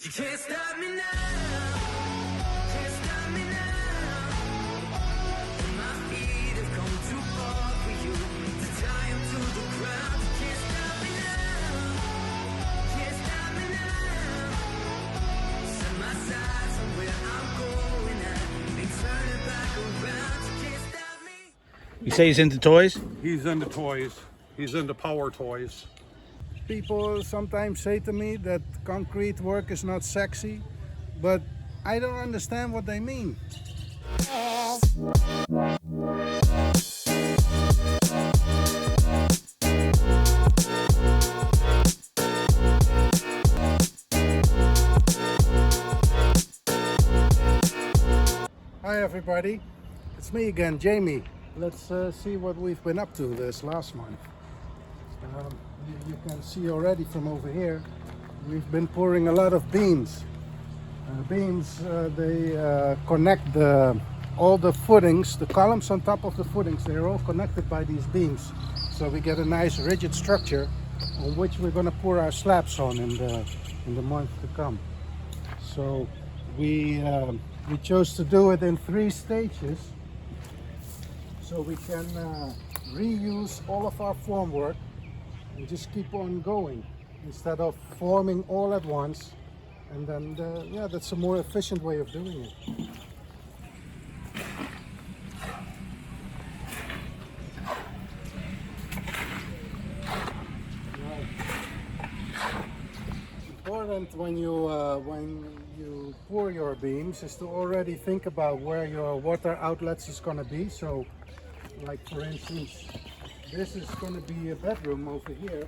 You can't stop me now. Can't stop me now. My feet have come too far for you to tie 'em to the ground. You can't stop me now. Can't stop me now. Set my sights on where I'm going at. Be turning back around. You can't stop me. You say he's into toys? He's into toys. He's into power toys. People sometimes say to me that concrete work is not sexy, but I don't understand what they mean. Hi everybody, it's me again, Jamie. Let's see what we've been up to this last month. You can see already from over here, we've been pouring a lot of beams. They connect all the footings, the columns on top of the footings, they're all connected by these beams. So we get a nice rigid structure on which we're going to pour our slabs on in the month to come. So we chose to do it in 3 stages so we can reuse all of our formwork and just keep on going instead of forming all at once, and then that's a more efficient way of doing it. Important when you pour your beams is to already think about where your water outlets is going to be. So like for instance, this is going to be a bedroom over here.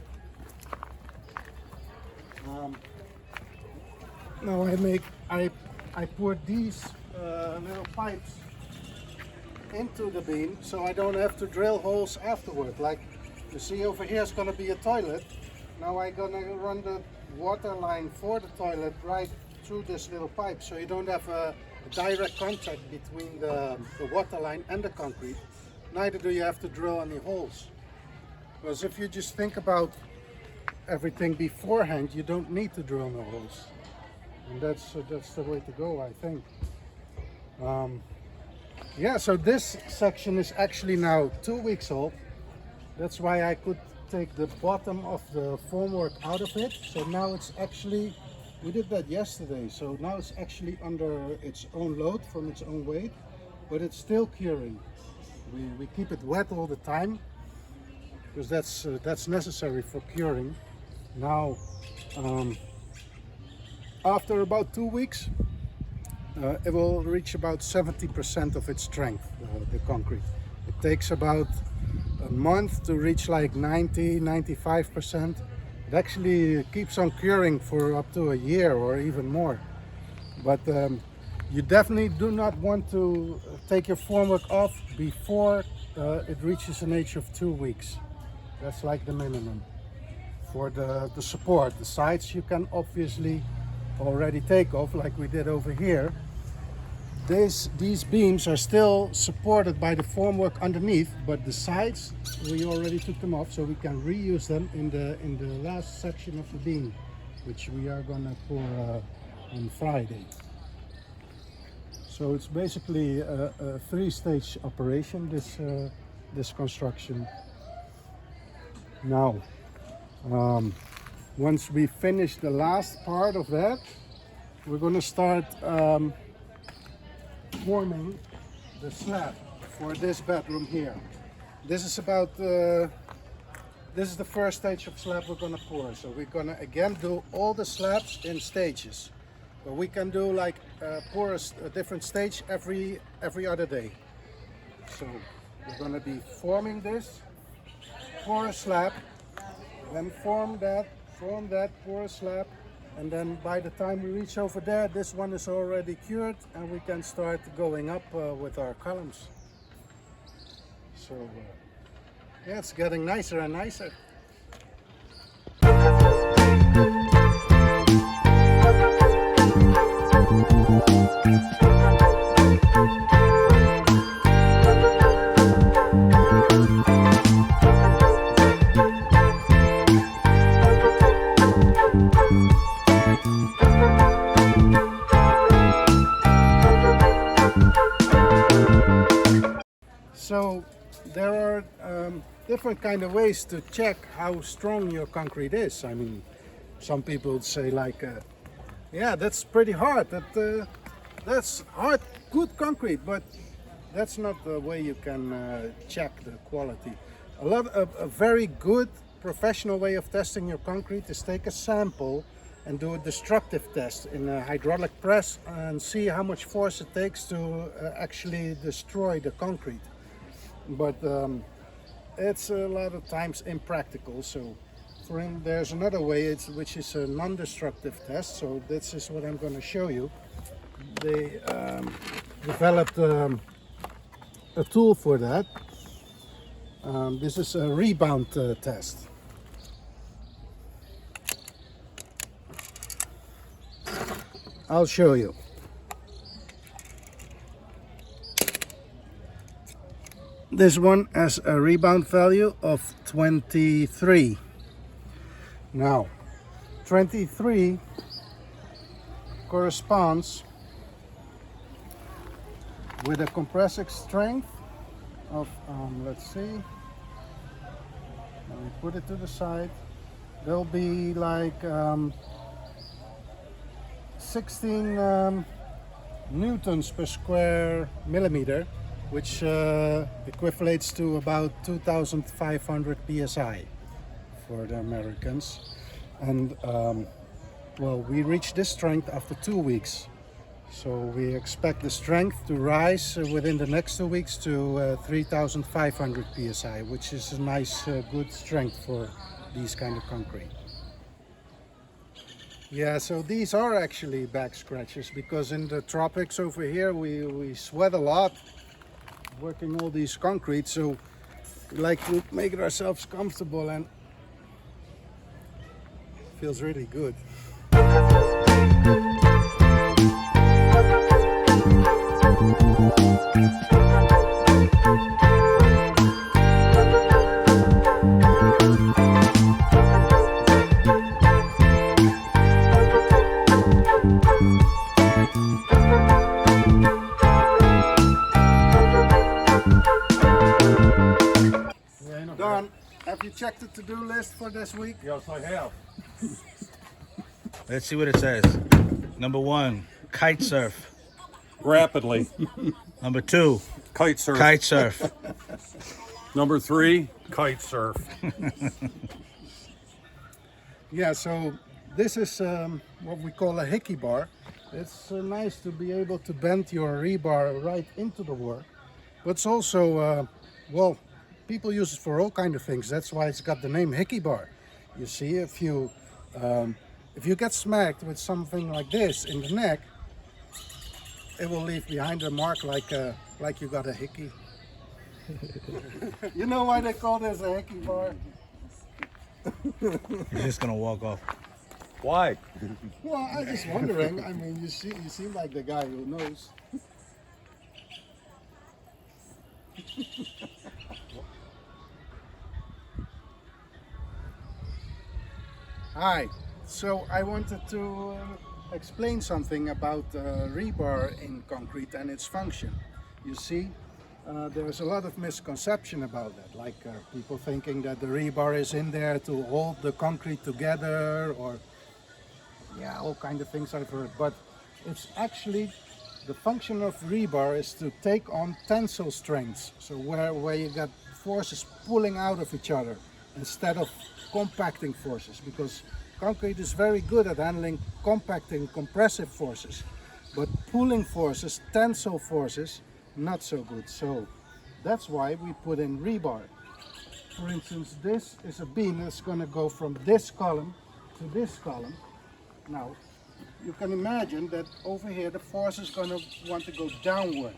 Now I poured these little pipes into the beam so I don't have to drill holes afterward. Like you see over here is going to be a toilet. Now I'm going to run the water line for the toilet right through this little pipe, so you don't have a direct contact between the water line and the concrete. Neither do you have to drill any holes. Because if you just think about everything beforehand, you don't need to drill no holes. And that's the way to go, I think. Yeah, so this section is actually now 2 weeks old. That's why I could take the bottom of the formwork out of it. So now it's actually, we did that yesterday, so now it's actually under its own load from its own weight, but it's still curing. We keep it wet all the time because that's necessary for curing. Now after about 2 weeks it will reach about 70% of its strength, the concrete. It takes about a month to reach like 90-95%. It actually keeps on curing for up to a year or even more. But you definitely do not want to take your formwork off before it reaches an age of 2 weeks. That's like the minimum. For the support, the sides you can obviously already take off like we did over here. These beams are still supported by the formwork underneath, but the sides we already took them off, so we can reuse them in the last section of the beam, which we are gonna pour on Friday. So it's basically a 3-stage operation, this construction. Now, once we finish the last part of that, we're going to start forming the slab for this bedroom here. This is the first stage of slab we're going to pour. So we're going to again do all the slabs in stages. But we can do like pour a different stage every other day. So we're going to be forming this, pour a slab, then form that, pour a slab, and then by the time we reach over there, this one is already cured and we can start going up with our columns. So yeah, it's getting nicer and nicer. different kind of ways to check how strong your concrete is. I mean, some people would say like, yeah, that's pretty hard. That's hard, good concrete, but that's not the way you can check the quality. A very good professional way of testing your concrete is take a sample and do a destructive test in a hydraulic press and see how much force it takes to actually destroy the concrete. But it's a lot of times impractical. So there's another way which is a non-destructive test. So this is what I'm going to show you. They developed a tool for that. This is a rebound test. I'll show you. This one has a rebound value of 23. Now, 23 corresponds with a compressive strength of, let's see, let me put it to the side, there'll be like 16 newtons per square millimeter, which equivalates to about 2,500 psi for the Americans. And well, we reached this strength after 2 weeks. So we expect the strength to rise within the next 2 weeks to 3,500 psi, which is a nice, good strength for these kind of concrete. Yeah, so these are actually back scratches, because in the tropics over here we sweat a lot working all these concrete, so we like to make it ourselves comfortable, and it feels really good. Don, have you checked the to-do list for this week? Yes, I have. Let's see what it says. Number 1, kite surf. Rapidly. Number 2, Kite surf. kite surf. Number 3, kite surf. Yeah, so this is what we call a hickey bar. It's nice to be able to bend your rebar right into the work, but it's also, well, people use it for all kind of things. That's why it's got the name hickey bar. You see, if you get smacked with something like this in the neck, it will leave behind a mark like you got a hickey. You know why they call this a hickey bar? You're just gonna walk off. Why? Well, I'm just wondering. I mean, you seem like the guy who knows. Hi. So I wanted to explain something about rebar in concrete and its function. You see, there's a lot of misconception about that, like people thinking that the rebar is in there to hold the concrete together, or yeah, all kind of things I've heard. But it's actually, the function of rebar is to take on tensile strengths. So where you got forces pulling out of each other instead of compacting forces, because concrete is very good at handling compacting compressive forces, but pulling forces, tensile forces, not so good. So that's why we put in rebar. For instance, this is a beam that's going to go from this column to this column. Now you can imagine that over here the force is going to want to go downward.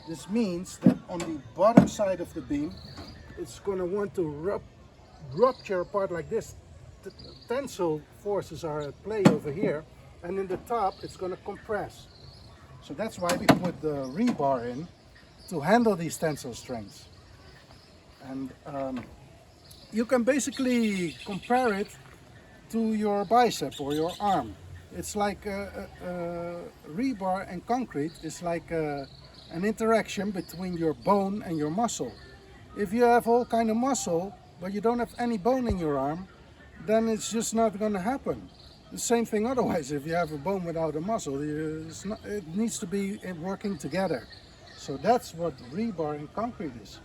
This means that on the bottom side of the beam it's going to want to rupture apart like this. The tensile forces are at play over here, and in the top it's going to compress. So that's why we put the rebar in, to handle these tensile strengths. And you can basically compare it to your bicep or your arm. It's like rebar and concrete is like an interaction between your bone and your muscle. If you have all kind of muscle, but you don't have any bone in your arm, then it's just not going to happen. The same thing otherwise, if you have a bone without a muscle, it needs to be working together. So that's what rebar in concrete is.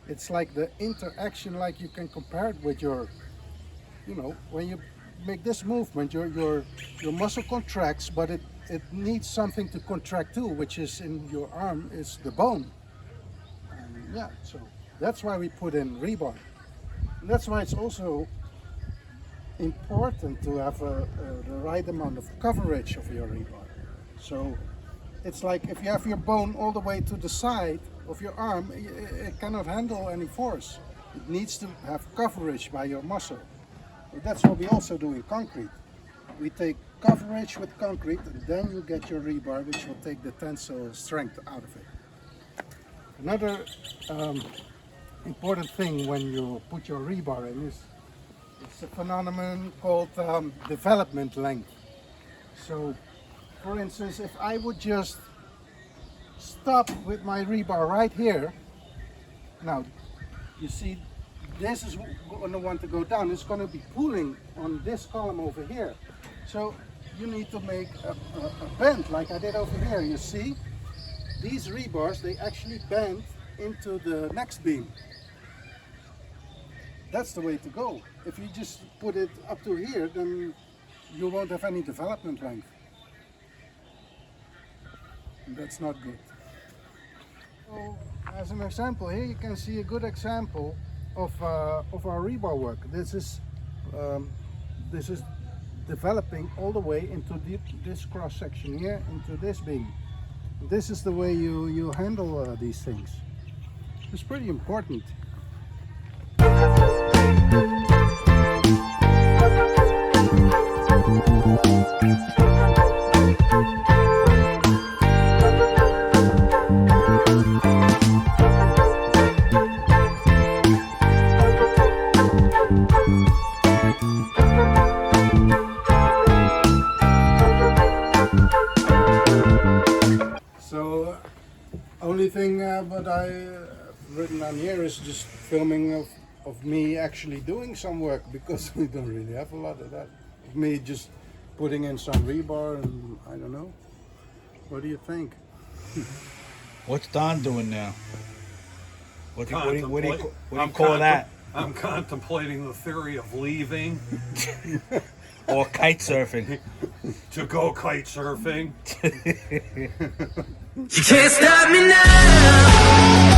It's like the interaction, like you can compare it with your, when you make this movement, your muscle contracts, but it needs something to contract too, which is in your arm, is the bone. And yeah, so that's why we put in rebar. And that's why it's also important to have the right amount of coverage of your rebar. So it's like if you have your bone all the way to the side of your arm, it cannot handle any force. It needs to have coverage by your muscle. But that's what we also do in concrete. We take coverage with concrete, and then you get your rebar, which will take the tensile strength out of it. Another important thing when you put your rebar in is it's a phenomenon called development length. So, for instance, if I would just stop with my rebar right here, now you see this is going to want to go down. It's going to be pulling on this column over here. So you need to make a bend like I did over here. You see, these rebars, they actually bend into the next beam. That's the way to go. If you just put it up to here, then you won't have any development length. And that's not good. So, as an example, here you can see a good example of our rebar work. This is developing all the way into this cross section here, into this beam. This is the way you handle these things. It's pretty important. So, only thing what I written on here is just filming of me actually doing some work, because we don't really have a lot of that. Of me just putting in some rebar and I don't know. What do you think? What's Don doing now? What do you I'm call that? I'm contemplating the theory of leaving Or kite surfing? to go kite surfing. You can't stop me now.